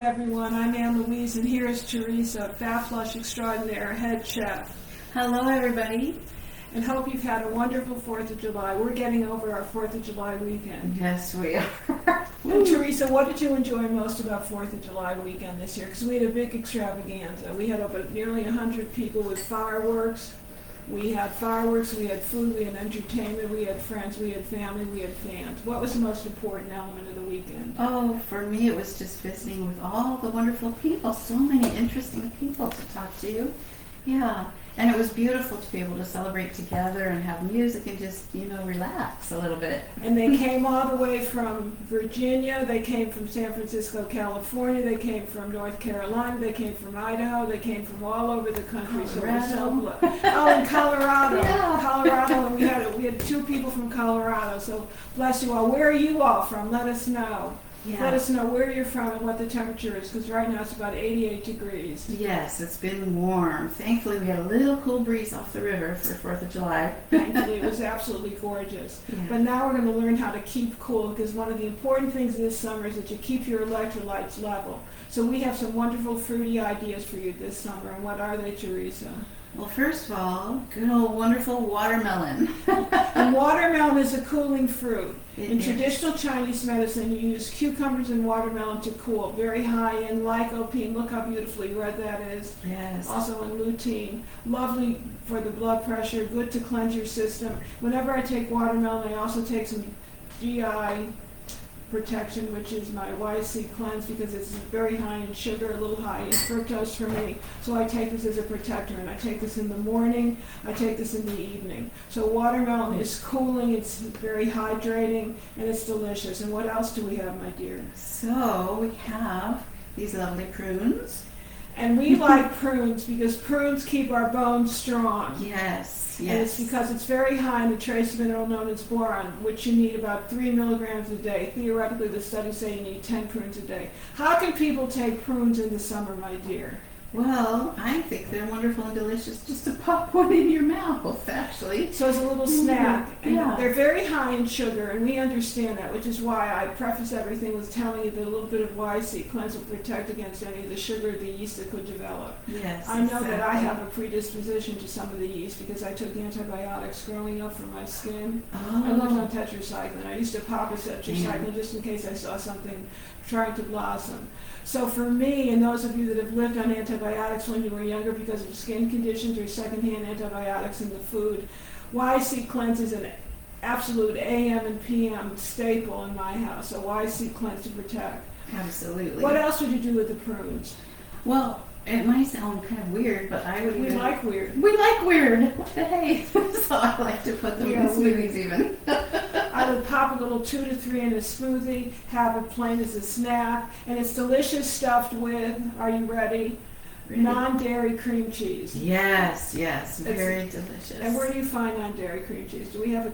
Everyone, I'm Ann Louise, and here is Teresa, Fat Flush Extraordinaire, head chef. Hello, everybody. And hope you've had a wonderful 4th of July. We're getting over our 4th of July weekend. Yes, we are. And Teresa, what did you enjoy most about 4th of July weekend this year? Because we had a big extravaganza. We had over nearly 100 people with fireworks. We had fireworks, we had food, we had entertainment, we had friends, we had family, we had fans. What was the most important element of the weekend? Oh, for me, it was just visiting with all the wonderful people. So many interesting people to talk to. Yeah. And it was beautiful to be able to celebrate together and have music and just, relax a little bit. And they came all the way from Virginia, they came from San Francisco, California, they came from North Carolina, they came from Idaho, they came from all over the country. Colorado. And Colorado. Yeah. Colorado, and we had 2 people from Colorado. So bless you all. Where are you all from? Let us know. Yeah. Let us know where you're from and what the temperature is, because right now it's about 88 degrees. Yes, it's been warm. Thankfully, we had a little cool breeze off the river for 4th of July. Thankfully, it was absolutely gorgeous. Yeah. But now we're going to learn how to keep cool, because one of the important things this summer is that you keep your electrolytes level. So we have some wonderful fruity ideas for you this summer. And what are they, Teresa? Well, first of all, good old wonderful watermelon. And watermelon is a cooling fruit. It In is. traditional Chinese medicine, you use cucumbers and watermelon to cool. Very high in lycopene. Look how beautifully red that is. Yes. Also in lutein. Lovely for the blood pressure, good to cleanse your system. Whenever I take watermelon, I also take some GI protection, which is my Y-C Cleanse, because it's very high in sugar, a little high in fructose for me. So I take this as a protector, and I take this in the morning, I take this in the evening. So watermelon is cooling, it's very hydrating, and it's delicious. And what else do we have, my dear? So we have these lovely prunes. And we like prunes because prunes keep our bones strong. Yes, And it's yes. because it's very high in the trace mineral known as boron, which you need about 3 milligrams a day. Theoretically, the studies say you need 10 prunes a day. How can people take prunes in the summer, my dear? Well, I think they're wonderful and delicious just to pop one in your mouth, actually. So it's a little snack. And Yeah. they're very high in sugar, and we understand that, which is why I preface everything with telling you that a little bit of Y-C Cleanse will protect against any of the sugar or the yeast that could develop. Yes. I know that I exactly. have a predisposition to some of the yeast because I took antibiotics growing up for my skin. Oh. I lived on tetracycline. I used to pop a tetracycline just in case I saw something trying to blossom. So for me, and those of you that have lived on antibiotics when you were younger because of skin conditions or secondhand antibiotics in the food, Y-C Cleanse is an absolute AM and PM staple in my house. So Y-C Cleanse to protect. Absolutely. What else would you do with the prunes? Well, it might sound kind of weird, but I would We even... like weird. We like weird. What the hey? So I like to put them in Yeah, weird. smoothies even. I would pop a little 2 to 3 in a smoothie, have it plain as a snack, and it's delicious stuffed with, are you ready? Non-dairy cream cheese. Yes, yes. Very delicious. And where do you find non-dairy cream cheese? Do we have a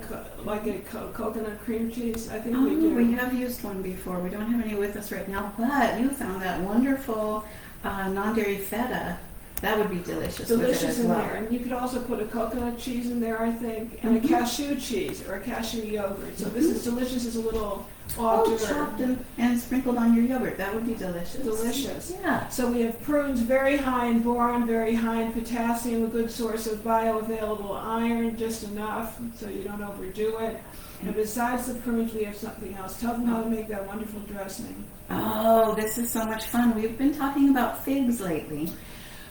coconut cream cheese? I think we do. We have used one before. We don't have any with us right now, but you found that wonderful non-dairy feta. That would be delicious with it Delicious as in well. there. And you could also put a coconut cheese in there, I think, and a cashew cheese or a cashew yogurt. So this is delicious as a little hors d'oeuvre. Chopped and sprinkled on your yogurt. That would be delicious. Delicious. Yeah. So we have prunes very high in boron, very high in potassium, a good source of bioavailable iron, just enough so you don't overdo it. And besides the prunes, we have something else. Tell them how to make that wonderful dressing. Oh, this is so much fun. We've been talking about figs lately.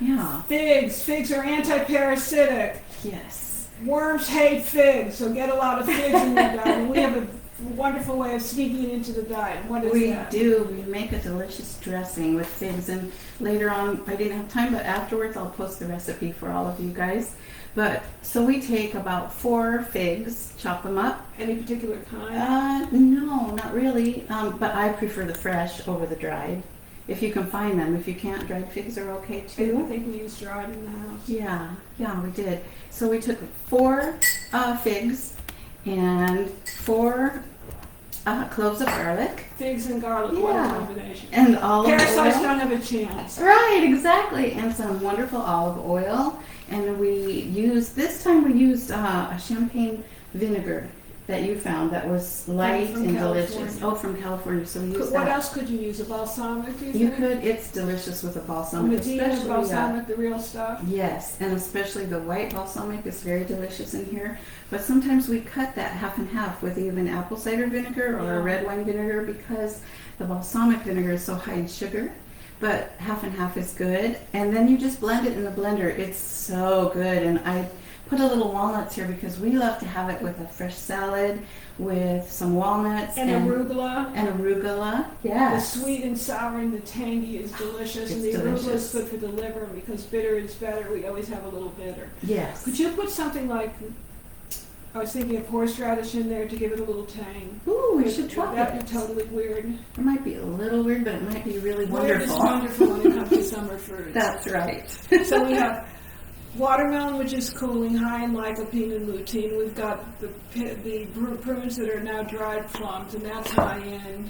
Yeah. Figs. Figs are anti-parasitic. Yes. Worms hate figs, so get a lot of figs in your diet. And we have a wonderful way of sneaking it into the diet. What is We that? do. We make a delicious dressing with figs, and later on, I didn't have time, but afterwards I'll post the recipe for all of you guys. But so we take about 4 figs, chop them up. Any particular kind? No, not really. But I prefer the fresh over the dried. If you can find them. If you can't, dried figs are okay I too. think we used dried in the house. Yeah, we did. So we took 4 figs and 4 cloves of garlic. Figs and garlic, what a Yeah. combination. And olive Parasites oil. don't have a chance. Right, exactly. And some wonderful olive oil. And this time we used a champagne vinegar that you found that was light From and California. delicious. Oh, from California. So we use What that. else could you use? A balsamic, do you You think? could. It's delicious with a balsamic, Medina especially balsamic, the real stuff. yes, and especially the white balsamic is very delicious in here. But sometimes we cut that half and half with even apple cider vinegar or Yeah. red wine vinegar because the balsamic vinegar is so high in sugar. But half and half is good, and then you just blend it in the blender. It's so good, and I put a little walnuts here because we love to have it with a fresh salad with some walnuts And arugula. and arugula. The Yes. sweet and sour and the tangy is delicious, and the It's arugula is delicious. good for the liver because bitter is better. We always have a little bitter. Yes. Could you put something like, I was thinking of horseradish in there to give it a little tang. Ooh, we should try That'd it. be totally weird. It might be a little weird, but it might be really Weird is wonderful. wonderful when it comes to summer fruits. That's right. So we have watermelon, which is cooling, high in lycopene and lutein. We've got the prunes that are now dried plums, and that's high in.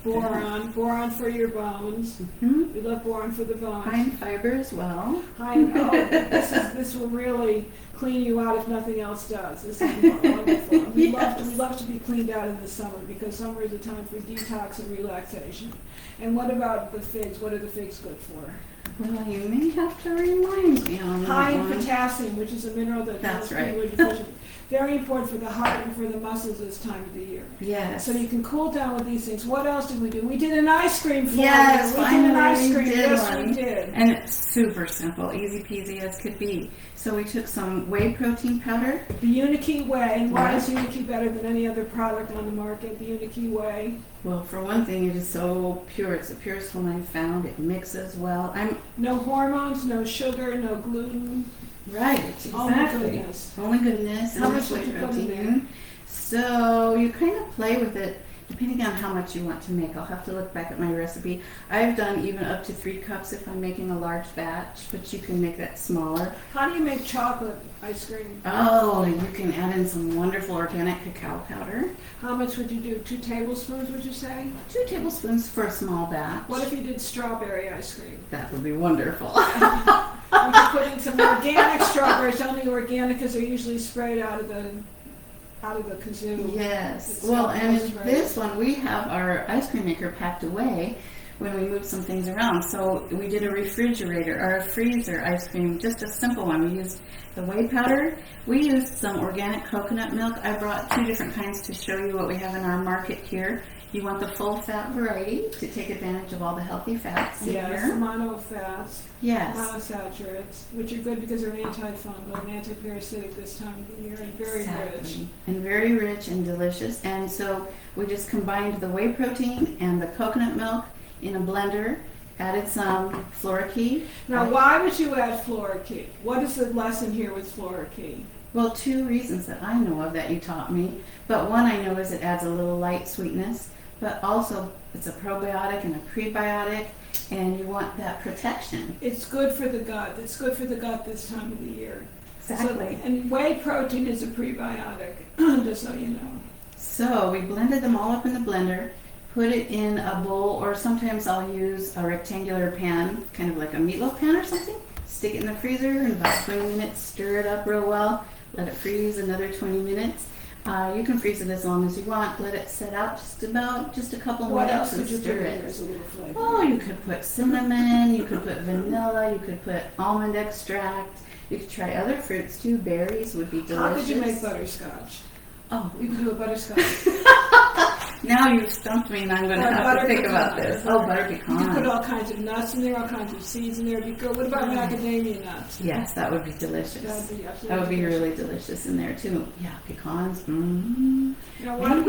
Boron for your bones. Mhm. We love boron for the bones. High in fiber as well. This will really clean you out if nothing else does. This is wonderful. We love to be cleaned out in the summer because summer is a time for detox and relaxation. And what about the figs? What are the figs good for? Well, you may have to remind me on High that in one. potassium, which is a mineral that That's most people right. are deficient. Very important for the heart and for the muscles this time of the year. Yes. So you can cool down with these things. What else did we do? We did an ice cream for Yes, you. We did an ice finally cream. did Yes, one. we did. And it's super simple, easy peasy as could be. So we took some whey protein powder. The UNI-Key Whey. And why Yeah. is UNI-Key better than any other product on the market? The UNI-Key Whey. Well, for one thing, it is so pure. It's the purest one I've found. It mixes well. No hormones, no sugar, no gluten. Right, Only exactly. goodness. Only goodness. How and much it's would whey you put in protein. So you kind of play with it depending on how much you want to make. I'll have to look back at my recipe. I've done even up to 3 cups if I'm making a large batch, but you can make that smaller. How do you make chocolate ice cream? Oh, you can add in some wonderful organic cacao powder. How much would you do? 2 tablespoons, would you say? 2 tablespoons for a small batch. What if you did strawberry ice cream? That would be wonderful. We could put in some organic strawberries, only organic because they're usually sprayed out of the kazoo. Yes. It's Well, not and in sprayed. this one, we have our ice cream maker packed away when we moved some things around. So we did a refrigerator or a freezer ice cream, just a simple one. We used the whey powder. We used some organic coconut milk. I brought 2 different kinds to show you what we have in our market here. You want the full fat variety to take advantage of all the healthy fats in Yes, here. monofats, Yes. monosaturates, which are good because they're antifungal and antiparasitic this time of the year and very rich. Exactly. And very rich and delicious. And so we just combined the whey protein and the coconut milk in a blender, added some Flora-Key. Now, why would you add Flora-Key? What is the lesson here with Flora-Key? Well, 2 reasons that I know of that you taught me. But one I know is it adds a little light sweetness, but also it's a probiotic and a prebiotic, and you want that protection. It's good for the gut. It's good for the gut this time of the year. Exactly. So, and whey protein is a prebiotic, just so you know. So we blended them all up in the blender, put it in a bowl, or sometimes I'll use a rectangular pan, kind of like a meatloaf pan or something. Stick it in the freezer in about 20 minutes, stir it up real well, let it freeze another 20 minutes. You can freeze it as long as you want. Let it set out just a couple What minutes else and could you put stir in it. there as a little flavor? Oh, you could put cinnamon, you could put vanilla, you could put almond extract. You could try other fruits too. Berries would be delicious. How could you make butterscotch? Oh, You could do a butterscotch. now you've stumped me and I'm going to Or have butter to think pecan. about this. Oh, butter You could put pecan. all kinds of nuts in there, all kinds of seeds in there. It'd be good. What about macadamia nuts? Yes, that would be delicious. That'd be absolutely That would be delicious. really delicious in there too. Yeah, pecans. Mm. Now, why do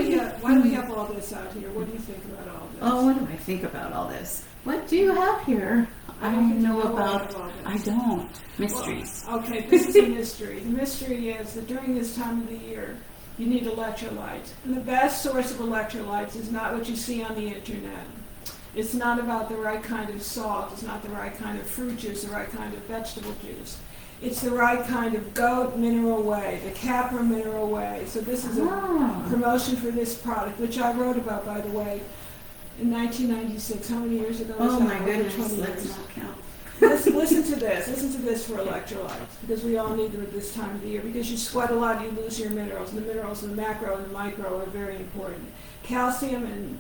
we have all this out here? What do you think about all this? Oh, what do I think about all this? What do you have here? I don't know about. I don't. Mysteries. Well, okay, this is a mystery. The mystery is that during this time of the year, you need electrolytes. And the best source of electrolytes is not what you see on the internet. It's not about the right kind of salt. It's not the right kind of fruit juice, the right kind of vegetable juice. It's the right kind of goat mineral whey, the Capra mineral whey. So this is a promotion for this product, which I wrote about, by the way, in 1996. How many years ago was Oh that? my Over goodness, 20 let's years. not count. Listen to this. Listen to this for electrolytes, because we all need them at this time of the year. Because you sweat a lot, you lose your minerals. And the minerals, the macro and the micro, are very important. Calcium and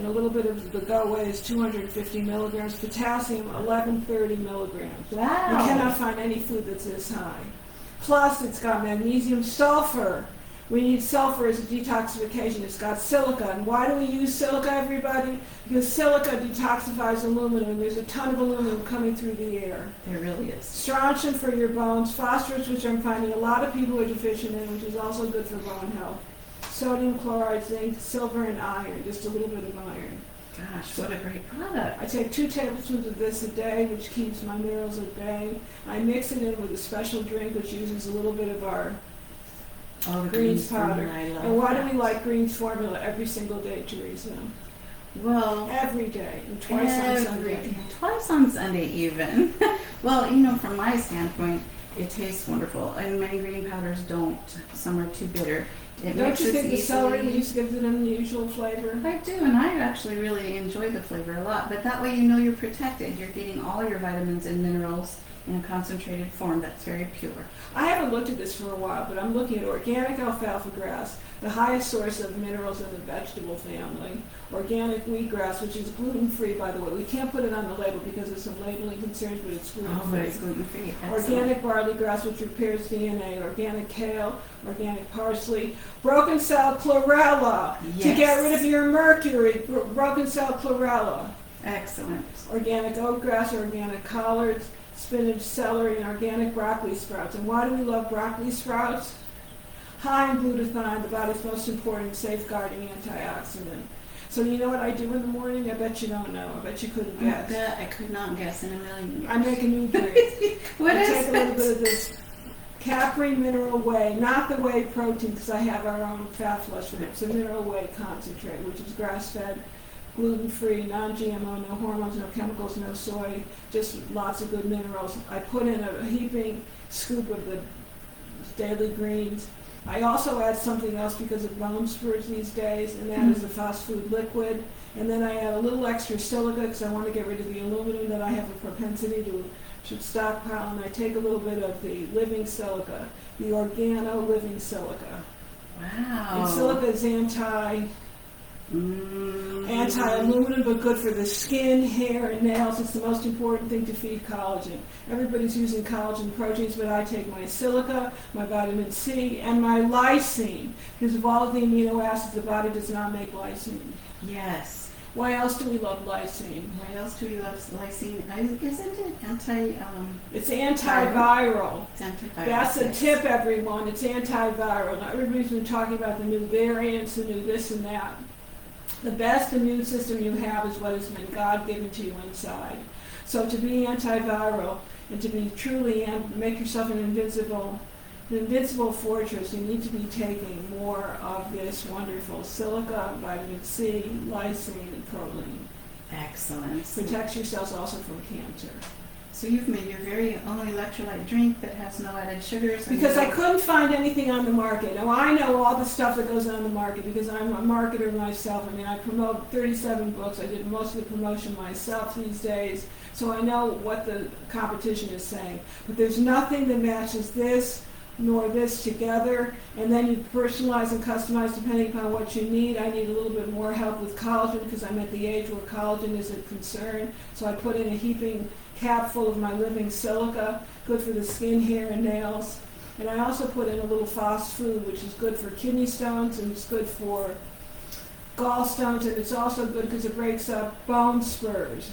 a little bit of the go-away is 250 milligrams. Potassium, 1130 milligrams. Wow. You cannot find any food that's this high. Plus, it's got magnesium, sulfur. We need sulfur as a detoxification. It's got silica. And why do we use silica, everybody? Because silica detoxifies aluminum. There's a ton of aluminum coming through the air. There really is. Strontium for your bones. Phosphorus, which I'm finding a lot of people are deficient in, which is also good for bone health. Sodium chloride, zinc, silver, and iron. Just a little bit of iron. Gosh, what a great product. I take 2 tablespoons of this a day, which keeps my minerals at bay. I mix it in with a special drink, which uses a little bit of our Oh, the greens powder. I love And why that. do we like greens formula every single day, Teresa? Well, Every day, and twice on Sunday. Twice on Sunday even. Well, from my standpoint, it tastes wonderful. And many green powders don't. Some are too bitter. It Don't mixes you think the celery easily. leaves gives it an unusual flavor? I do, and I actually really enjoy the flavor a lot. But that way you're protected. You're getting all your vitamins and minerals in a concentrated form that's very pure. I haven't looked at this for a while, but I'm looking at organic alfalfa grass, the highest source of minerals in the vegetable family. Organic wheatgrass, which is gluten-free, by the way. We can't put it on the label because of some labeling concerns, but it's gluten-free. Oh, but it's gluten-free. Organic barley grass, which repairs DNA. Organic kale, organic parsley. Broken cell chlorella, to get Yes. rid of your mercury. Broken cell chlorella. Excellent. Organic oatgrass, organic collards, spinach, celery, and organic broccoli sprouts. And why do we love broccoli sprouts? High in glutathione, the body's most important safeguarding antioxidant. So you know what I do in the morning? I bet you don't know. I bet you couldn't guess. I could not guess in a million years. I make a new drink. What I is take a little it? bit of this Capri Mineral Whey, not the whey protein, because I have our own fat flush with it. It's a mineral whey concentrate, which is grass-fed, gluten-free, non-GMO, no hormones, no chemicals, no soy, just lots of good minerals. I put in a heaping scoop of the daily greens. I also add something else because of bone spurs these days, and that is the fast food liquid. And then I add a little extra silica because I want to get rid of the aluminum that I have a propensity to stockpile. And I take a little bit of the living silica, the organo living silica. Wow. And silica is anti-aluminum, but good for the skin, hair, and nails. It's the most important thing to feed collagen. Everybody's using collagen proteins, but I take my silica, my vitamin C, and my lysine. Because of all of the amino acids, the body does not make lysine. Yes. Why else do we love lysine? Why else do we love lysine? Isn't it anti? It's antiviral. It's antiviral. That's a yes. tip, everyone. It's antiviral. Now, everybody's been talking about the new variants, the new this and that. The best immune system you have is what has been God given to you inside. So to be antiviral and to be truly make yourself an invincible fortress, you need to be taking more of this wonderful silica, vitamin C, lysine, and proline. Excellent. Protects your cells also from cancer. So you've made your very own electrolyte drink that has no added sugars. Because I couldn't find anything on the market. Now I know all the stuff that goes on the market because I'm a marketer myself. I mean, I promote 37 books. I did most of the promotion myself these days. So I know what the competition is saying. But there's nothing that matches this nor this together. And then you personalize and customize depending upon what you need. I need a little bit more help with collagen because I'm at the age where collagen is a concern. So I put in a heaping cap full of my living silica, good for the skin, hair, and nails. And I also put in a little fast food, which is good for kidney stones, and it's good for gallstones, and it's also good because it breaks up bone spurs.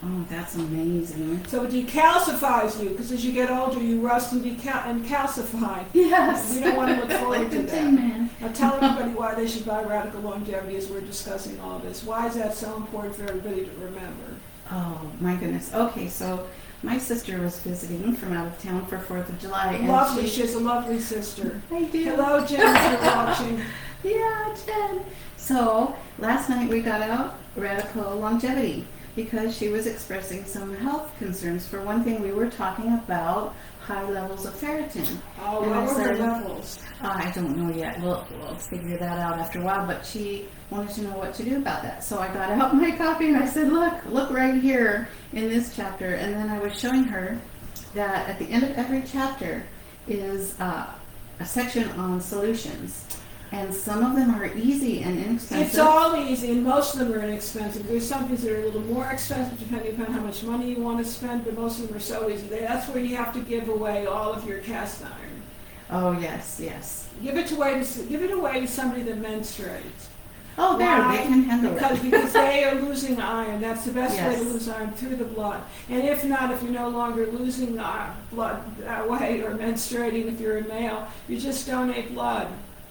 Oh, that's amazing. So it decalcifies you, because as you get older, you rust and calcify. Yes. We don't want to look forward Like to a that. Tin Man. Now tell everybody why they should buy Radical Longevity as we're discussing all this. Why is that so important for everybody to remember? Oh, my goodness. Okay, so my sister was visiting from out of town for 4th of July. And Lovely, she's a lovely sister. I do. Hello, Jen, if you're watching. Yeah, Jen. So last night we got out Radical Longevity. because she was expressing some health concerns. For one thing, we were talking about high levels of ferritin. Oh, And what I were her said, levels? I don't know yet. We'll figure that out after a while. But she wanted to know what to do about that. So I got out my copy and I said, look right here in this chapter. And then I was showing her that at the end of every chapter is a section on solutions. And some of them are easy and inexpensive. It's all easy, and most of them are inexpensive. There's some things that are a little more expensive depending upon how much money you want to spend, but most of them are so easy. That's where you have to give away all of your cast iron. Oh, yes. Give it away to somebody that menstruates. Oh, there, Why? they can handle Because they are losing iron. That's the best way Yes. to lose iron, through the blood. And if not, if you're no longer losing blood that way or menstruating, if you're a male, you just donate blood.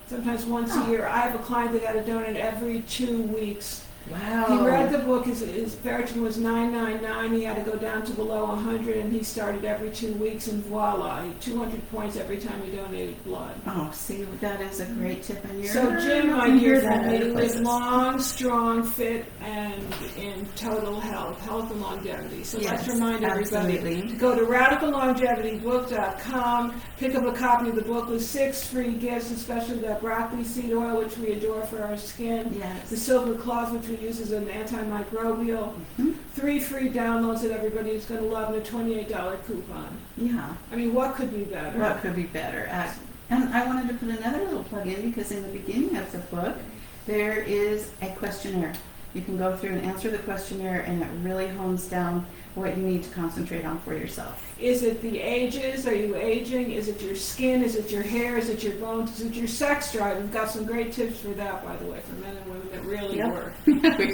Sometimes once a year. I have a client that got to donate every 2 weeks. Wow. He read the book, his ferritin was 999, he had to go down to below 100, and he started every 2 weeks, and voila, 200 points every time he donated blood. Oh, see, that is a great tip. And So Jim, my you dear hear that friend, other live places. long, strong, fit, and in total health and longevity. So let's remind everybody absolutely. to go to radicallongevitybook.com, pick up a copy of the book with 6 free gifts, especially that broccoli seed oil, which we adore for our skin, Yes. the silver cloth, which we use as an antimicrobial, 3 free downloads that everybody is going to love, and a $28 coupon. Yeah. I mean, what could be better? What could be better? And I wanted to put another little plug in because in the beginning of the book, there is a questionnaire. You can go through and answer the questionnaire, and it really hones down what you need to concentrate on for yourself. Is it the ages? Are you aging? Is it your skin? Is it your hair? Is it your bones? Is it your sex drive? We've got some great tips for that, by the way, for men and women that really work.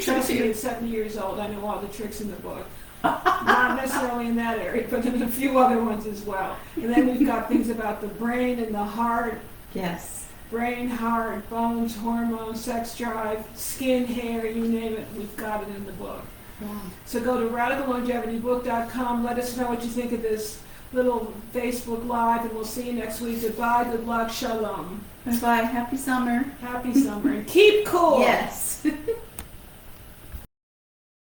Trust me, at 70 years old, I know all the tricks in the book. Not necessarily in that area, but in a few other ones as well. And then we've got things about the brain and the heart. Yes. Brain, heart, bones, hormones, sex drive, skin, hair, you name it, we've got it in the book. Yeah. So go to radicallongevitybook.com. Let us know what you think of this little Facebook Live, and we'll see you next week. Goodbye, good luck, shalom. Bye-bye. Happy summer. Happy summer, and keep cool. Yes.